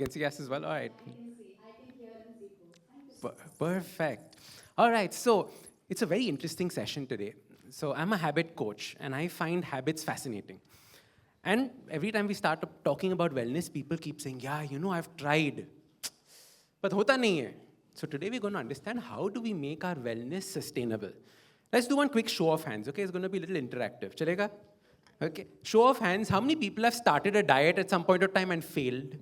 can see us as well. All right. I can see, I can hear and see both. Thank you so much. Perfect. All right. So it's a very interesting session today. So I'm a habit coach, and I find habits fascinating. And every time we start talking about wellness, people keep saying, yeah, I've tried. But hota nahi hai. So today we're going to understand how do we make our wellness sustainable. Let's do one quick show of hands, okay? It's going to be a little interactive. Chalega? Okay. Show of hands. How many people have started a diet at some point of time and failed?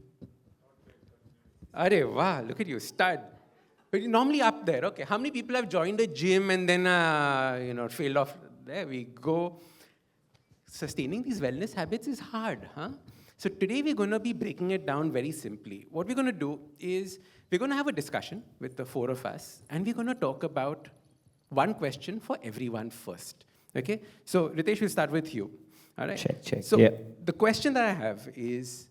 Arey, wow, look at you, stud. But you're normally up there, okay. How many people have joined a gym and then, failed off? There we go. Sustaining these wellness habits is hard, huh? So today we're going to be breaking it down very simply. What we're going to do is we're going to have a discussion with the four of us, and we're going to talk about one question for everyone first, okay? So Ritesh, we'll start with you, all right? Check. So Yeah. the question that I have is,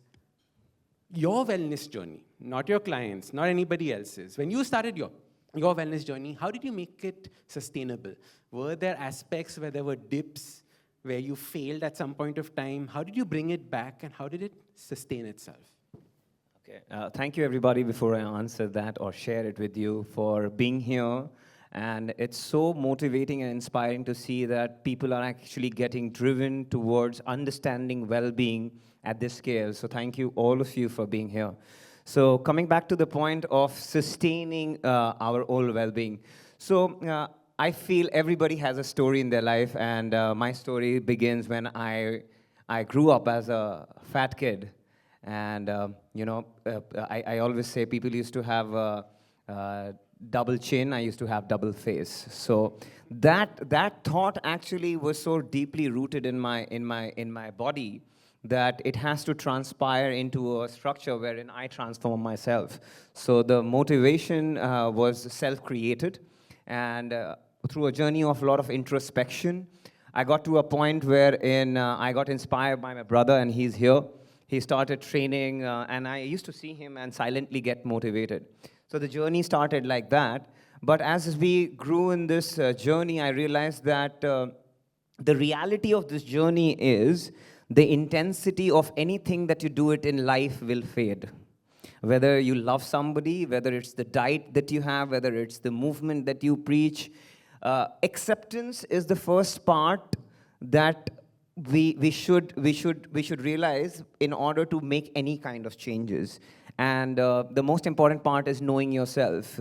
your wellness journey, not your clients, not anybody else's. When you started your wellness journey, how did you make it sustainable? Were there aspects where there were dips, where you failed at some point of time? How did you bring it back, and how did it sustain itself? Okay. Thank you, everybody, before I answer that or share it with you, for being here. And it's so motivating and inspiring to see that people are actually getting driven towards understanding well-being at this scale. So thank you, all of you, for being here. So coming back to the point of sustaining our own well-being. So I feel everybody has a story in their life, and my story begins when I grew up as a fat kid. And, I always say people used to have double chin, I used to have double face. So that thought actually was so deeply rooted in my body that it has to transpire into a structure wherein I transform myself. So the motivation was self-created, and through a journey of a lot of introspection, I got to a point wherein I got inspired by my brother, and he's here. He started training, and I used to see him and silently get motivated. So the journey started like that. But as we grew in this journey, I realized that the reality of this journey is the intensity of anything that you do it in life will fade. Whether you love somebody, whether it's the diet that you have, whether it's the movement that you preach, acceptance is the first part that we should realize in order to make any kind of changes. And the most important part is knowing yourself.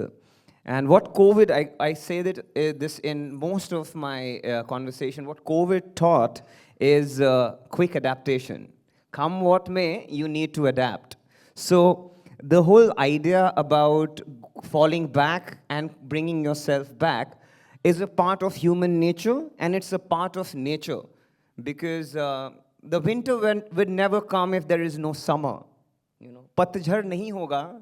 And what COVID, I say that this in most of my conversation, what COVID taught is quick adaptation. Come what may, you need to adapt. So the whole idea about falling back and bringing yourself back is a part of human nature, and it's a part of nature. Because the winter will never come if there is no summer. पतझड़ नहीं होगा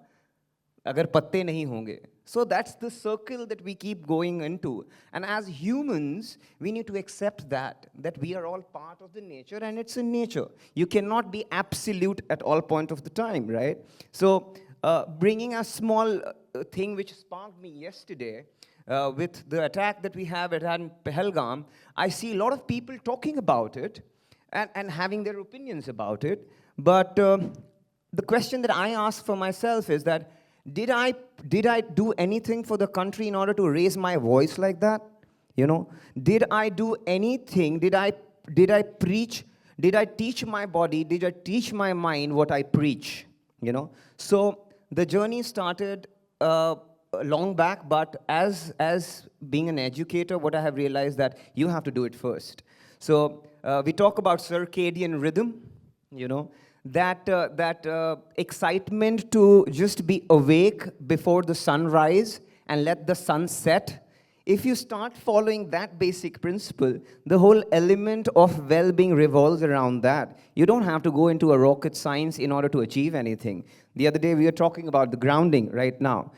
अगर पत्ते नहीं होंगे. So that's the circle that we keep going into. And as humans, we need to accept that we are all part of the nature, and it's in nature. You cannot be absolute at all point of the time, right? So bringing a small thing which sparked me yesterday, with the attack that we have at Pahalgam, I see a lot of people talking about it and having their opinions about it. But the question that I ask for myself is that, did I do anything for the country in order to raise my voice like that? Did I do anything? Did I preach? Did I teach my body? Did I teach my mind what I preach? So the journey started long back, but as being an educator, what I have realized that you have to do it first. So we talk about circadian rhythm, that excitement to just be awake before the sunrise and let the sun set. If you start following that basic principle, the whole element of well-being revolves around that. You don't have to go into a rocket science in order to achieve anything. The other day we were talking about the grounding right now.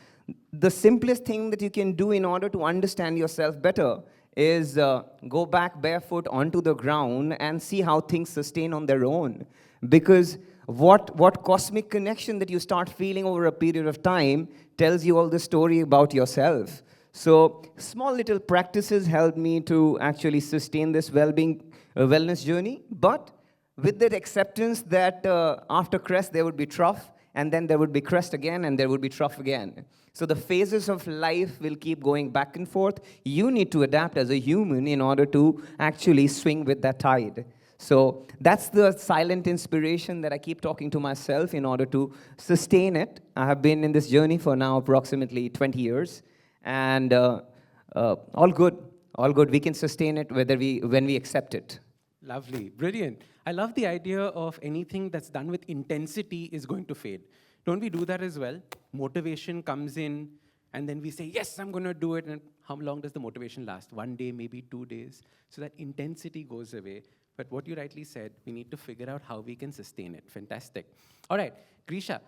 The simplest thing that you can do in order to understand yourself better is go back barefoot onto the ground and see how things sustain on their own. Because what cosmic connection that you start feeling over a period of time tells you all the story about yourself. So small little practices helped me to actually sustain this wellness journey, but with that acceptance that after crest there would be trough, and then there would be crest again, and there would be trough again. So the phases of life will keep going back and forth. You need to adapt as a human in order to actually swing with that tide. So that's the silent inspiration that I keep talking to myself in order to sustain it. I have been in this journey for now approximately 20 years, and all good, all good. We can sustain it when we accept it. Lovely, brilliant. I love the idea of anything that's done with intensity is going to fade. Don't we do that as well? Motivation comes in, and then we say, yes, I'm going to do it. And how long does the motivation last? 1 day, maybe 2 days. So that intensity goes away. But what you rightly said, we need to figure out how we can sustain it. Fantastic. All right, Greesha,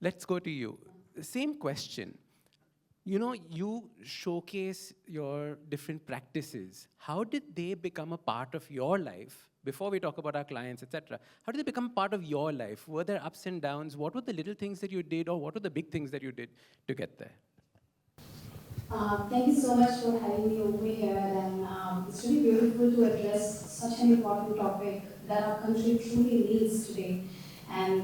let's go to you. Same question. You know, you showcase your different practices. How did they become a part of your life? Before we talk about our clients, etc., how did they become part of your life? Were there ups and downs? What were the little things that you did, or what were the big things that you did to get there? Thank you so much for having me over here, and it's really beautiful to address such an important topic that our country truly needs today. And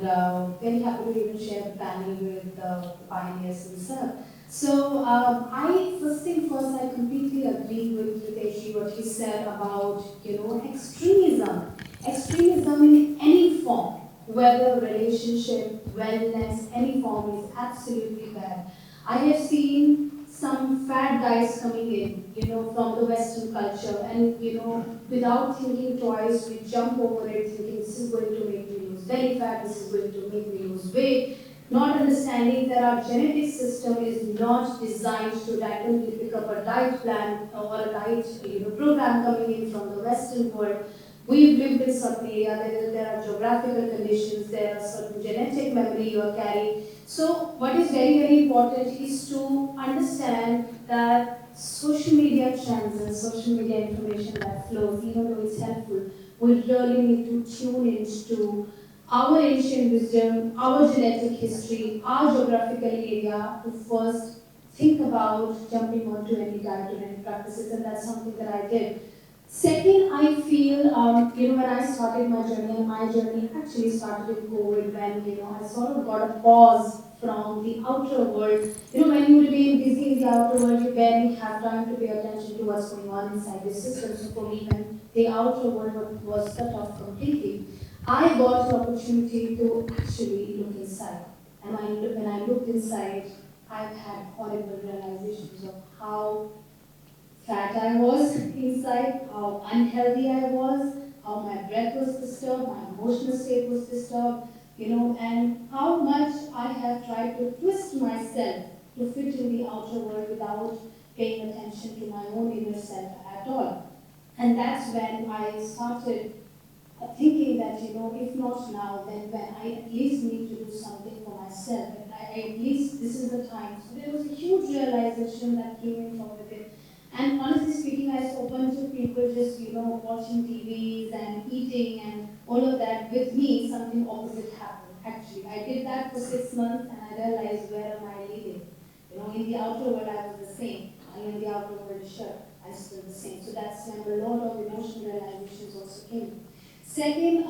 very happy to even share the panel with the pioneers themselves. So first thing first, I completely agree with Ritesh, what he said about extremism. Extremism in any form, whether relationship, wellness, any form is absolutely bad. I have seen some fad guys coming in, from the Western culture, and without thinking twice, we jump over it, thinking this is going to make me lose belly fat, this is going to make me lose weight, not understanding that our genetic system is not designed to randomly pick up a diet plan or a diet program coming in from the Western world. We've lived in certain area, there are geographical conditions, there are certain genetic memory you are carrying. So what is very, very important is to understand that social media trends and social media information that flows, even though it's helpful, we really need to tune into our ancient wisdom, our genetic history, our geographical area to first think about jumping onto any diet or any practices, and that's something that I did. Second, I feel, when I started my journey, and my journey actually started in COVID when, I sort of got a pause from the outer world. When you remain busy in the outer world, you barely have time to pay attention to what's going on inside the system. So for me, when the outer world was cut off completely, I got the opportunity to actually look inside. And when I looked inside, I've had horrible realizations of how fat I was inside, how unhealthy I was, how my breath was disturbed, my emotional state was disturbed, and how much I have tried to twist myself to fit in the outer world without paying attention to my own inner self at all. And that's when I started thinking that, if not now, then when I at least need to do something for myself, and at least this is the time. So there was a huge realization that came in from within. And honestly speaking, I was open to people just, watching TVs and eating and all of that. With me, something opposite happened, actually. I did that for 6 months and I realized, where am I leading? In the outer world, I was the same. And in the outer world, sure, I was still the same. So that's when a lot of emotional realizations also came. Second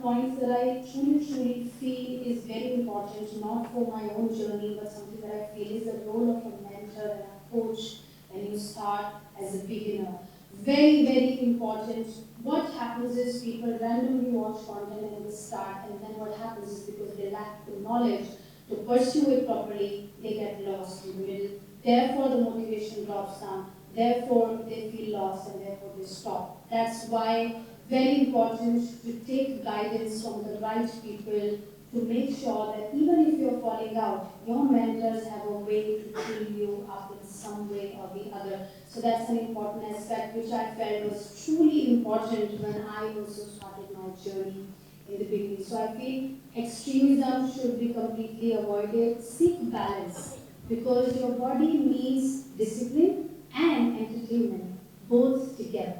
point that I truly feel is very important, not for my own journey, but something that I feel is the role of a mentor and a coach when you start as a beginner. Very, very important. What happens is people randomly watch content and they start, and then what happens is because they lack the knowledge to pursue it properly, they get lost in the middle. Therefore, the motivation drops down. Therefore, they feel lost and therefore they stop. That's why very important to take guidance from the right people to make sure that even if you're falling out, your mentors have a way to pull you up in some way or the other. So that's an important aspect which I felt was truly important when I also started my journey in the beginning. So I feel extremism should be completely avoided. Seek balance because your body needs discipline and entertainment, both together.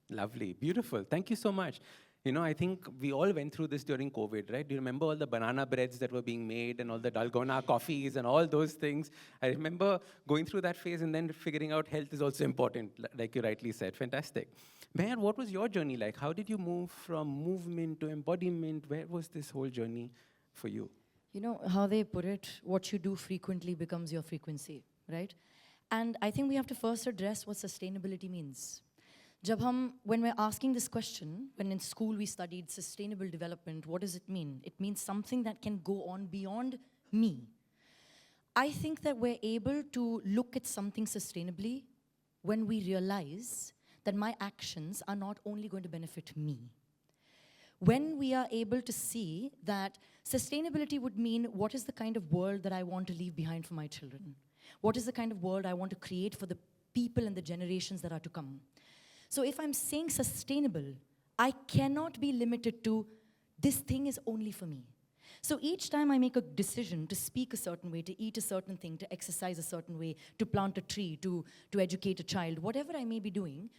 Lovely, beautiful. Thank you so much. I think we all went through this during COVID, right? Do you remember all the banana breads that were being made and all the dalgona coffees and all those things? I remember going through that phase and then figuring out health is also important, like you rightly said. Fantastic. Meher, what was your journey like? How did you move from movement to embodiment? Where was this whole journey for you? you know how they put it, what you do frequently becomes your frequency, right? And I think we have to first address what sustainability means. When we're asking this question, when in school we studied sustainable development, what does it mean? It means something that can go on beyond me. I think that we're able to look at something sustainably when we realize that my actions are not only going to benefit me. When we are able to see that sustainability would mean what is the kind of world that I want to leave behind for my children? What is the kind of world I want to create for the people and the generations that are to come? So if I'm saying sustainable, I cannot be limited to this thing is only for me. So each time I make a decision to speak a certain way, to eat a certain thing, to exercise a certain way, to plant a tree, to educate a child, whatever I may be doing,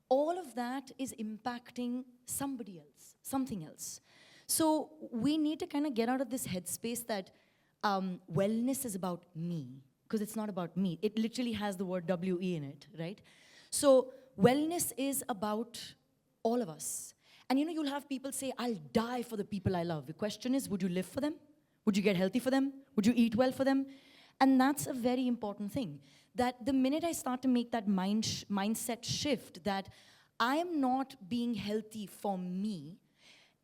all of that is impacting somebody else, something else. So we need to kind of get out of this headspace that wellness is about me, because it's not about me. It literally has the word WE in it, right? So wellness is about all of us. And you know, you'll have people say, I'll die for the people I love. The question is, would you live for them? Would you get healthy for them? Would you eat well for them? And that's a very important thing. That the minute I start to make that mindset shift, that I am not being healthy for me,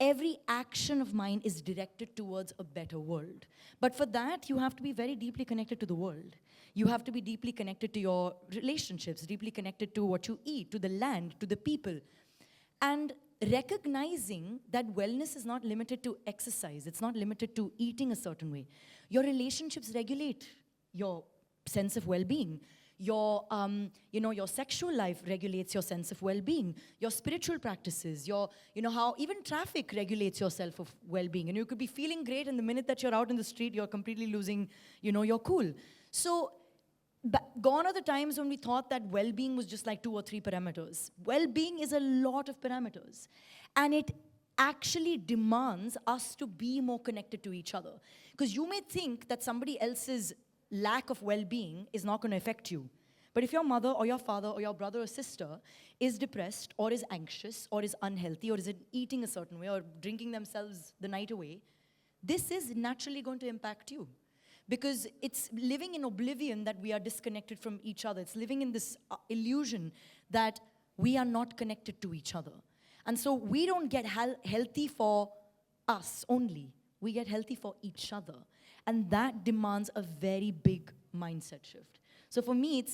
every action of mine is directed towards a better world. But for that, you have to be very deeply connected to the world. You have to be deeply connected to your relationships, deeply connected to what you eat, to the land, to the people. And recognizing that wellness is not limited to exercise, it's not limited to eating a certain way. Your relationships regulate your sense of well-being. Your sexual life regulates your sense of well-being. Your spiritual practices, how even traffic regulates your self of well-being. And you could be feeling great, and the minute that you're out in the street, you're completely losing, your cool. So, gone are the times when we thought that well-being was just like 2 or 3 parameters. Well-being is a lot of parameters. And it actually demands us to be more connected to each other. Because you may think that somebody else's lack of well-being is not going to affect you. But if your mother or your father or your brother or sister is depressed or is anxious or is unhealthy or is eating a certain way or drinking themselves the night away, this is naturally going to impact you. Because it's living in oblivion that we are disconnected from each other. It's living in this illusion that we are not connected to each other. And so we don't get healthy for us only. We get healthy for each other. And that demands a very big mindset shift. So for me,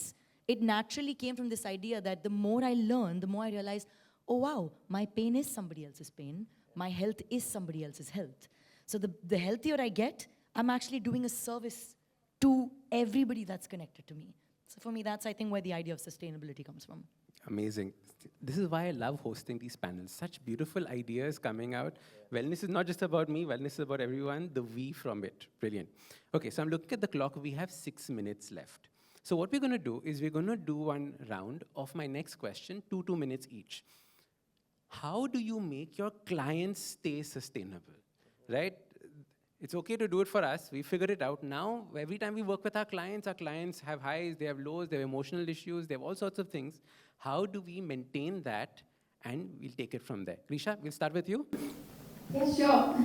it naturally came from this idea that the more I learn, the more I realize, oh wow, my pain is somebody else's pain. My health is somebody else's health. So the healthier I get, I'm actually doing a service to everybody that's connected to me. So for me, that's, I think, where the idea of sustainability comes from. Amazing. This is why I love hosting these panels. Such beautiful ideas coming out. Yeah. Wellness is not just about me. Wellness is about everyone. The we from it. Brilliant. Okay, so I'm looking at the clock. We have 6 minutes left. So what we're going to do is we're going to do one round of my next question, 2 minutes each. How do you make your clients stay sustainable, right? It's okay to do it for us. We figured it out. Now, every time we work with our clients have highs, they have lows, they have emotional issues, they have all sorts of things. How do we maintain that? And we'll take it from there. Greesha, we'll start with you. Yeah, sure.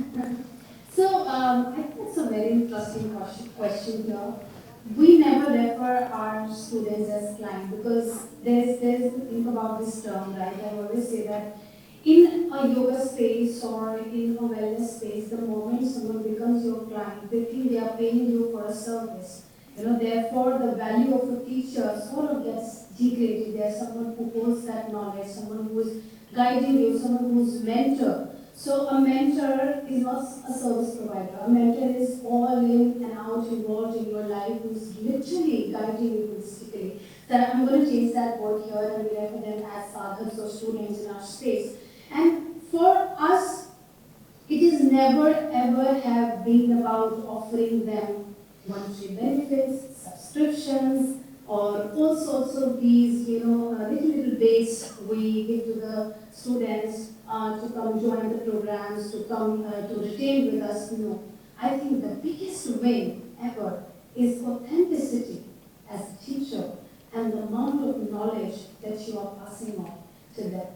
So, I think it's a very interesting question here. We never refer our students as clients because there's a think about this term, right? I always say that in a yoga space or in a wellness space, the moment someone becomes your client, they think they are paying you for a service. Therefore, the value of a teacher sort of gets degraded. There's someone who holds that knowledge, someone who is guiding you, someone who's mentor. So a mentor is not a service provider. A mentor is all in and out involved in your life, who's literally guiding you holistically. So I'm going to change that word here and we refer them as sadhaks or students in our space. And for us, it is never ever have been about offering them monetary benefits, subscriptions, or all sorts of these, little dates we give to the students to come join the programs, to come to retain with us. No, I think the biggest win ever is authenticity as a teacher and the amount of knowledge that you are passing on to them.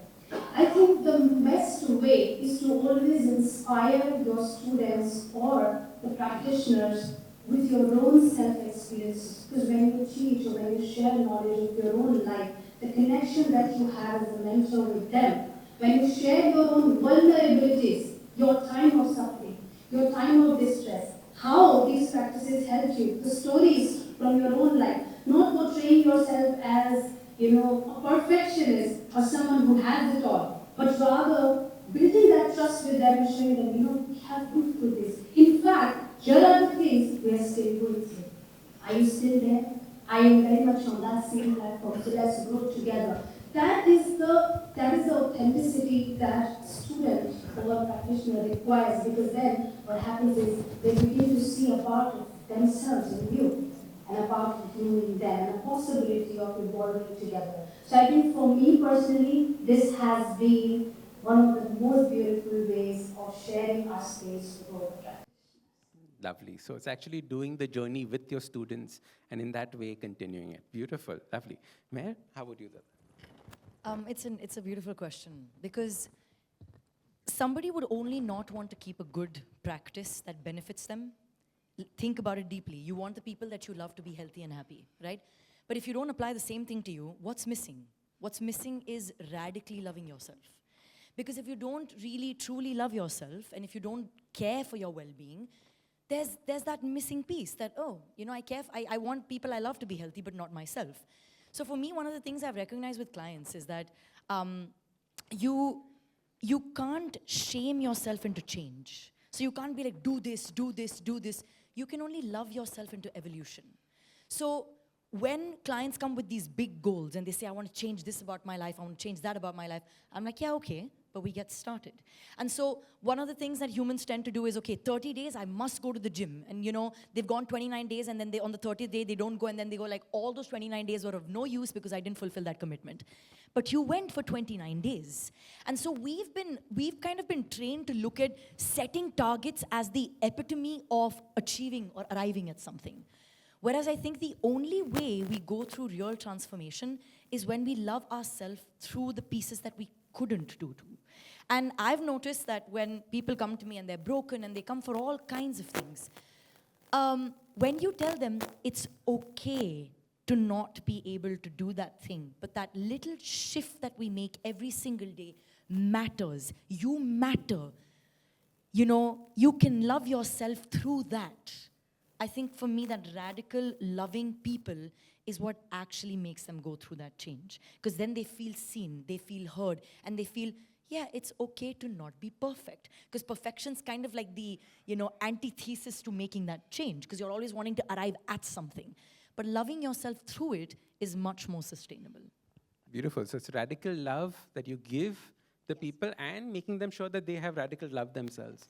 I think the best way is to always inspire your students or the practitioners with your own self-experience. Because when you teach or when you share knowledge of your own life, the connection that you have as a mentor with them, when you share your own vulnerabilities, your time of suffering, your time of distress, how these practices help you, the stories from your own life, not portraying yourself as a perfectionist or someone who has it all, but rather building that trust with them and showing them, we have been through this. In fact, here are the things we are still going through. Are you still there? I am very much on that same platform, so let's grow together. That is the authenticity that student or practitioner requires, because then what happens is they begin to see a part of themselves in you and a part of you in them and a possibility of evolving together. So I think for me personally, this has been one of the most beautiful ways of sharing our space with all the practitioners. Lovely. So it's actually doing the journey with your students and in that way continuing it. Beautiful. Lovely. Meher, how would you do that? It's a beautiful question, because somebody would only not want to keep a good practice that benefits them. Think about it deeply. You want the people that you love to be healthy and happy, right? But if you don't apply the same thing to you, what's missing? What's missing is radically loving yourself. Because if you don't really truly love yourself, and if you don't care for your well-being, there's that missing piece that, I want people I love to be healthy, but not myself. So for me, one of the things I've recognized with clients is that you can't shame yourself into change. So you can't be like, do this, do this, do this. You can only love yourself into evolution. So when clients come with these big goals and they say, I want to change this about my life, I want to change that about my life, I'm like, yeah, okay, but we get started. And so one of the things that humans tend to do is, okay, 30 days, I must go to the gym. And they've gone 29 days and then on the 30th day, they don't go, and then they go like, all those 29 days were of no use because I didn't fulfill that commitment. But you went for 29 days. And so we've kind of been trained to look at setting targets as the epitome of achieving or arriving at something. Whereas I think the only way we go through real transformation is when we love ourselves through the pieces that we couldn't do. And I've noticed that when people come to me and they're broken and they come for all kinds of things, when you tell them it's okay to not be able to do that thing, but that little shift that we make every single day matters. You matter. You can love yourself through that. I think for me, that radical loving people is what actually makes them go through that change. Because then they feel seen, they feel heard, and they feel, yeah, it's okay to not be perfect. Because perfection's kind of like the, antithesis to making that change. Because you're always wanting to arrive at something. But loving yourself through it is much more sustainable. Beautiful. So it's radical love that you give the people and making them sure that they have radical love themselves.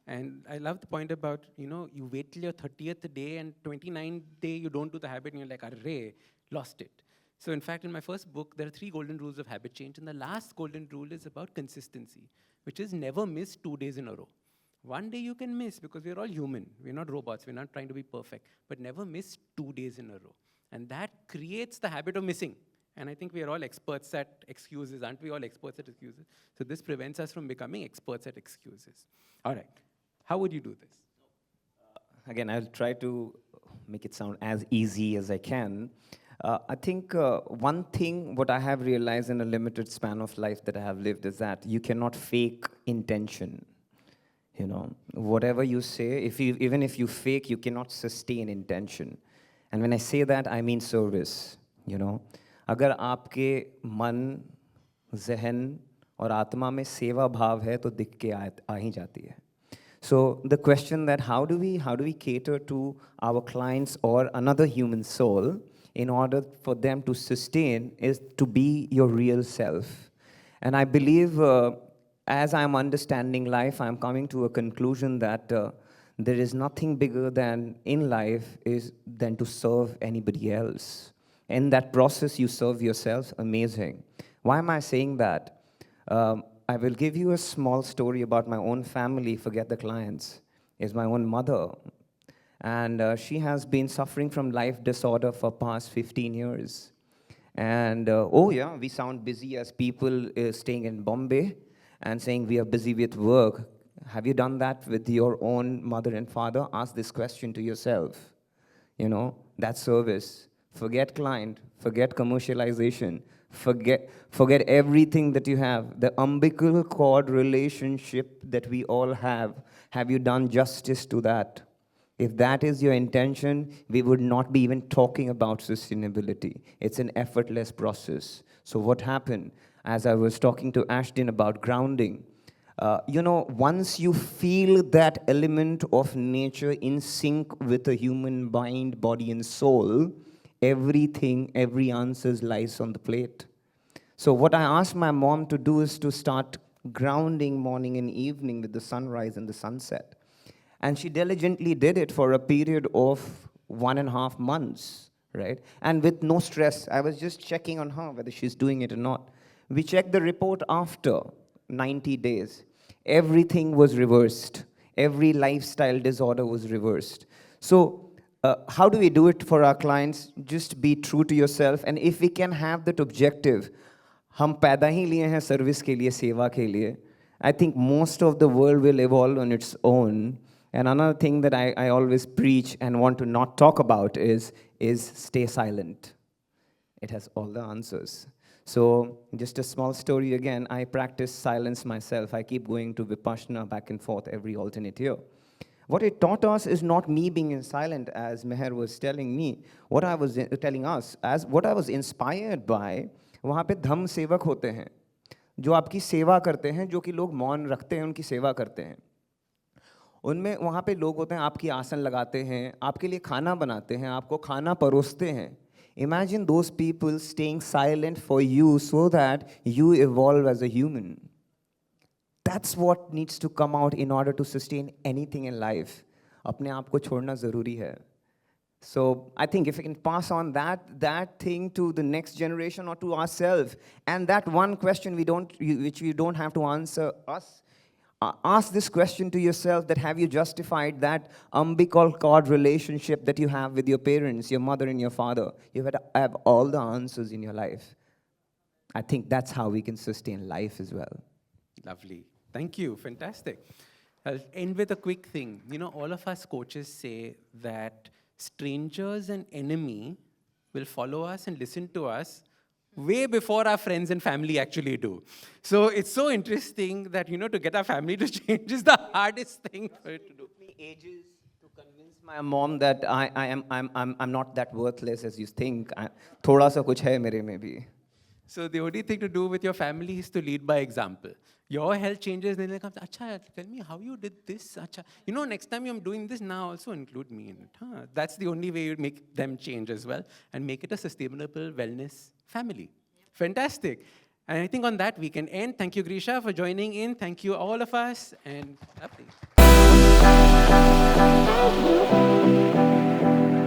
And I love the point about, you wait till your 30th day and 29th day you don't do the habit and you're like, array, lost it. So in fact, in my first book, there are 3 golden rules of habit change. And the last golden rule is about consistency, which is never miss 2 days in a row. One day you can miss because we're all human. We're not robots. We're not trying to be perfect. But never miss 2 days in a row. And that creates the habit of missing. And I think we are all experts at excuses. Aren't we all experts at excuses? So this prevents us from becoming experts at excuses. All right. How would you do this? Again, I'll try to make it sound as easy as I can. I think one thing what I have realized in a limited span of life that I have lived is that you cannot fake intention. Whatever you say, even if you fake, you cannot sustain intention. And when I say that, I mean service. अगर आपके मन, ज़हन और आत्मा में सेवा भाव है तो दिख के आ ही जाती है. So the question that how do we cater to our clients or another human soul in order for them to sustain is to be your real self. And I believe as I'm understanding life, I'm coming to a conclusion that there is nothing bigger than in life than to serve anybody else. In that process, you serve yourself. Amazing. Why am I saying that? I will give you a small story about my own family, forget the clients, is my own mother. And she has been suffering from life disorder for past 15 years. And oh yeah, we sound busy as people staying in Bombay and saying we are busy with work. Have you done that with your own mother and father? Ask this question to yourself. You know, that service. Forget client, forget commercialization, forget everything that you have. The umbilical cord relationship that we all have you done justice to that? If that is your intention, we would not be even talking about sustainability. It's an effortless process. So what happened? As I was talking to Ashdin about grounding, once you feel that element of nature in sync with a human mind, body, and soul, everything, every answer lies on the plate. So what I asked my mom to do is to start grounding morning and evening with the sunrise and the sunset. And she diligently did it for a period of 1.5 months, right? And with no stress. I was just checking on her whether she's doing it or not. We checked the report after 90 days. Everything was reversed. Every lifestyle disorder was reversed. So how do we do it for our clients? Just be true to yourself. And if we can have that objective, हम पैदा ही लिए हैं service के लिए, सेवा के लिए. I think most of the world will evolve on its own. And another thing that I always preach and want to not talk about is stay silent. It has all the answers. So just a small story again, I practice silence myself. I keep going to Vipassana back and forth every alternate year. What it taught us is not me being silent, as Meher was telling me. What I was telling us, as what I was inspired by, वहाँ पे धम्म सेवक होते हैं, जो आपकी सेवा करते हैं, जो कि लोग मौन रखते हैं, उनकी सेवा करते हैं. उनमें वहाँ पे लोग होते हैं, आपकी आसन लगाते हैं, आपके लिए खाना बनाते हैं, आपको खाना परोसते हैं. Imagine those people staying silent for you so that you evolve as a human. That's what needs to come out in order to sustain anything in life. अपने आप को छोड़ना ज़रूरी है. So I think if we can pass on that thing to the next generation or to ourselves, and that one question which we don't have to answer us, ask this question to yourself: that have you justified that umbilical cord relationship that you have with your parents, your mother and your father? You have all the answers in your life. I think that's how we can sustain life as well. Lovely. Thank you. Fantastic. I'll end with a quick thing. You know, all of us coaches say that strangers and enemy will follow us and listen to us way before our friends and family actually do. So it's so interesting that, to get our family to change is the hardest thing for it to do. It took me ages to convince my mom that I'm not that worthless as you think. थोड़ा सा कुछ है मेरे में भी. So the only thing to do with your family is to lead by example. Your health changes, then they come, Acha, tell me how you did this. Acha. Next time I'm doing this now, also include me in it. Huh? That's the only way you make them change as well and make it a sustainable wellness family. Fantastic. And I think on that we can end. Thank you, Greesha, for joining in. Thank you, all of us. And lovely.